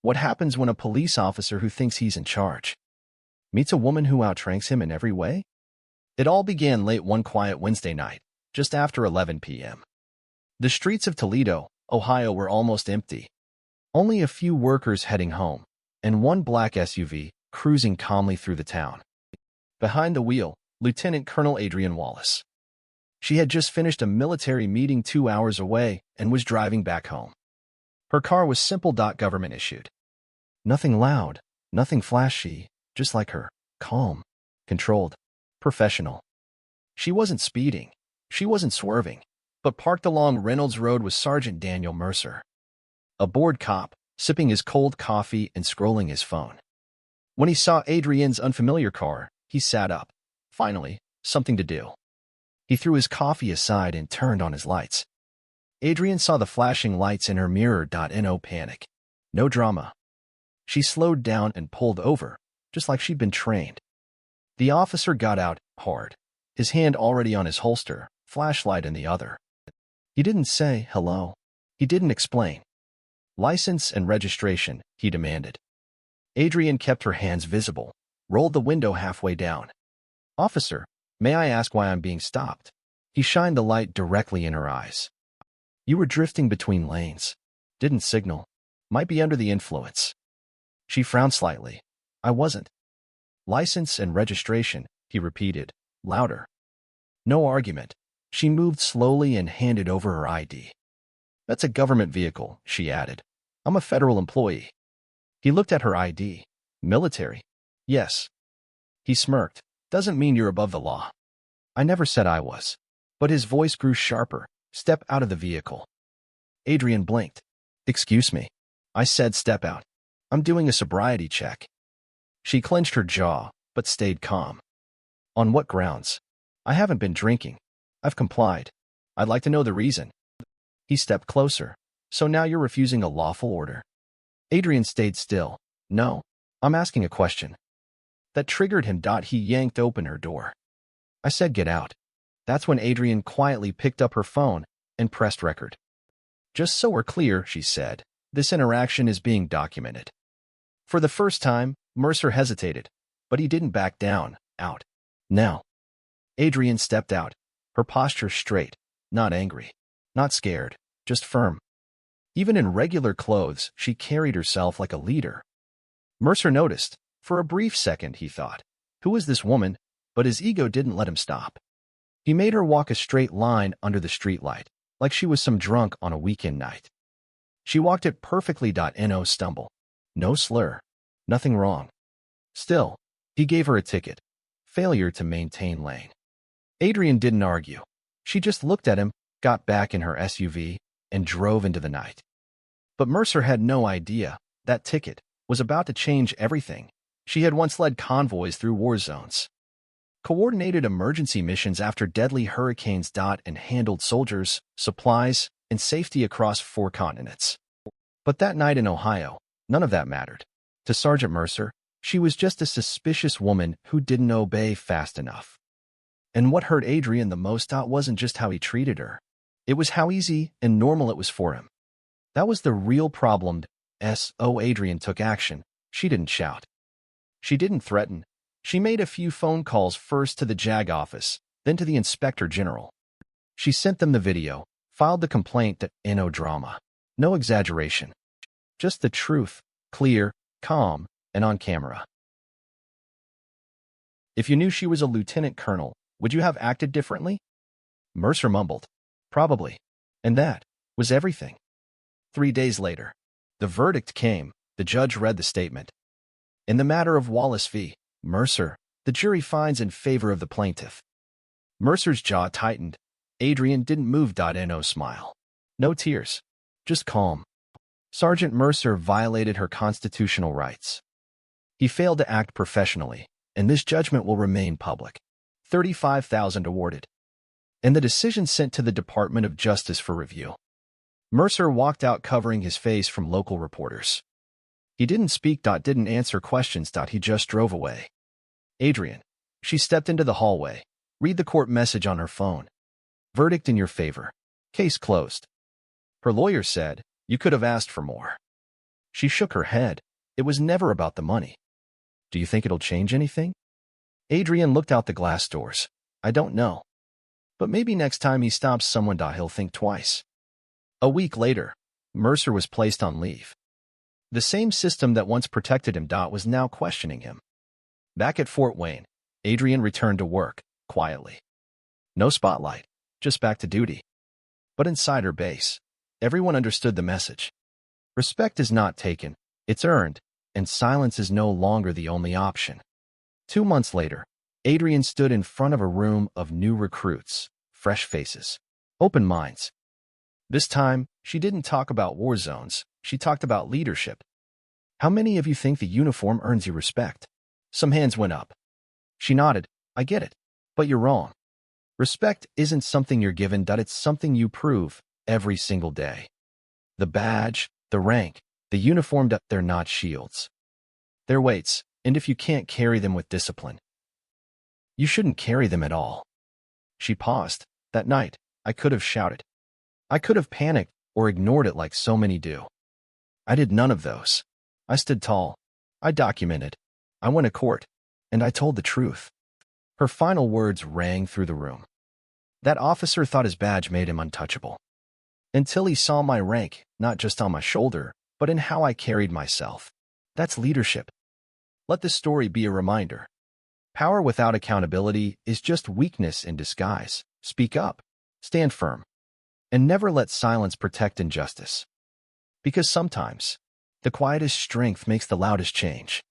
What happens when a police officer who thinks he's in charge meets a woman who outranks him in every way? It all began late one quiet Wednesday night, just after 11 p.m. The streets of Toledo, Ohio were almost empty. Only a few workers heading home, and one black SUV cruising calmly through the town. Behind the wheel, Lieutenant Colonel Adrienne Wallace. She had just finished a military meeting 2 hours away and was driving back home. Her car was simple. Government issued. Nothing loud, nothing flashy, just like her, calm, controlled, professional. She wasn't speeding, she wasn't swerving, but parked along Reynolds Road was Sergeant Daniel Mercer, a bored cop, sipping his cold coffee and scrolling his phone. When he saw Adrienne's unfamiliar car, he sat up. Finally, something to do. He threw his coffee aside and turned on his lights. Adrienne saw the flashing lights in her mirror. No panic. No drama. She slowed down and pulled over, just like she'd been trained. The officer got out, hard, his hand already on his holster, flashlight in the other. He didn't say hello. He didn't explain. License and registration, he demanded. Adrienne kept her hands visible, rolled the window halfway down. Officer, may I ask why I'm being stopped? He shined the light directly in her eyes. You were drifting between lanes. Didn't signal. Might be under the influence. She frowned slightly. I wasn't. License and registration, he repeated, louder. No argument. She moved slowly and handed over her ID. That's a government vehicle, she added. I'm a federal employee. He looked at her ID. Military? Yes. He smirked. Doesn't mean you're above the law. I never said I was. But his voice grew sharper. Step out of the vehicle. Adrienne blinked. Excuse me. I said step out. I'm doing a sobriety check. She clenched her jaw, but stayed calm. On what grounds? I haven't been drinking. I've complied. I'd like to know the reason. He stepped closer. So now you're refusing a lawful order? Adrienne stayed still. No, I'm asking a question. That triggered him. He yanked open her door. I said get out. That's when Adrienne quietly picked up her phone and pressed record. Just so we're clear, she said, this interaction is being documented. For the first time, Mercer hesitated, but he didn't back down. Out. Now. Adrienne stepped out, her posture straight, not angry, not scared, just firm. Even in regular clothes, she carried herself like a leader. Mercer noticed. For a brief second, he thought, who is this woman? But his ego didn't let him stop. He made her walk a straight line under the streetlight, like she was some drunk on a weekend night. She walked it perfectly. No stumble. No slur. Nothing wrong. Still, he gave her a ticket. Failure to maintain lane. Adrienne didn't argue. She just looked at him, got back in her SUV, and drove into the night. But Mercer had no idea that ticket was about to change everything. She had once led convoys through war zones, coordinated emergency missions after deadly hurricanes. And handled soldiers, supplies, and safety across 4 continents. But that night in Ohio, none of that mattered. To Sergeant Mercer, she was just a suspicious woman who didn't obey fast enough. And what hurt Adrienne the most wasn't just how he treated her. It was how easy and normal it was for him. That was the real problem. Adrienne took action. She didn't shout. She didn't threaten. She made a few phone calls, first to the JAG office, then to the Inspector General. She sent them the video, filed the complaint. No drama. No exaggeration. Just the truth, clear, calm, and on camera. If you knew she was a lieutenant colonel, would you have acted differently? Mercer mumbled. Probably. And that was everything. 3 days later, the verdict came. The judge read the statement. In the matter of Wallace v. Mercer, the jury finds in favor of the plaintiff. Mercer's jaw tightened. Adrienne didn't move. No smile. No tears. Just calm. Sergeant Mercer violated her constitutional rights. He failed to act professionally, and this judgment will remain public. $35,000 awarded. And the decision sent to the Department of Justice for review. Mercer walked out covering his face from local reporters. He didn't speak. Didn't answer questions. He just drove away. Adrienne. She stepped into the hallway. Read the court message on her phone. Verdict in your favor. Case closed. Her lawyer said, you could have asked for more. She shook her head. It was never about the money. Do you think it'll change anything? Adrian looked out the glass doors. I don't know. But maybe next time he stops someone, he'll think twice. A week later, Mercer was placed on leave. The same system that once protected him was now questioning him. Back at Fort Wayne, Adrian returned to work, quietly. No spotlight, just back to duty. But inside her base, everyone understood the message. Respect is not taken, it's earned, and silence is no longer the only option. 2 months later, Adrian stood in front of a room of new recruits, fresh faces, open minds. This time, she didn't talk about war zones, she talked about leadership. How many of you think the uniform earns you respect? Some hands went up. She nodded. I get it. But you're wrong. Respect isn't something you're given, it's something you prove every single day. The badge, the rank, the uniform, they're not shields. They're weights, and if you can't carry them with discipline, you shouldn't carry them at all. She paused. That night, I could have shouted. I could have panicked or ignored it like so many do. I did none of those. I stood tall. I documented. I went to court, and I told the truth. Her final words rang through the room. That officer thought his badge made him untouchable. Until he saw my rank, not just on my shoulder, but in how I carried myself. That's leadership. Let this story be a reminder. Power without accountability is just weakness in disguise. Speak up, stand firm, and never let silence protect injustice. Because sometimes, the quietest strength makes the loudest change.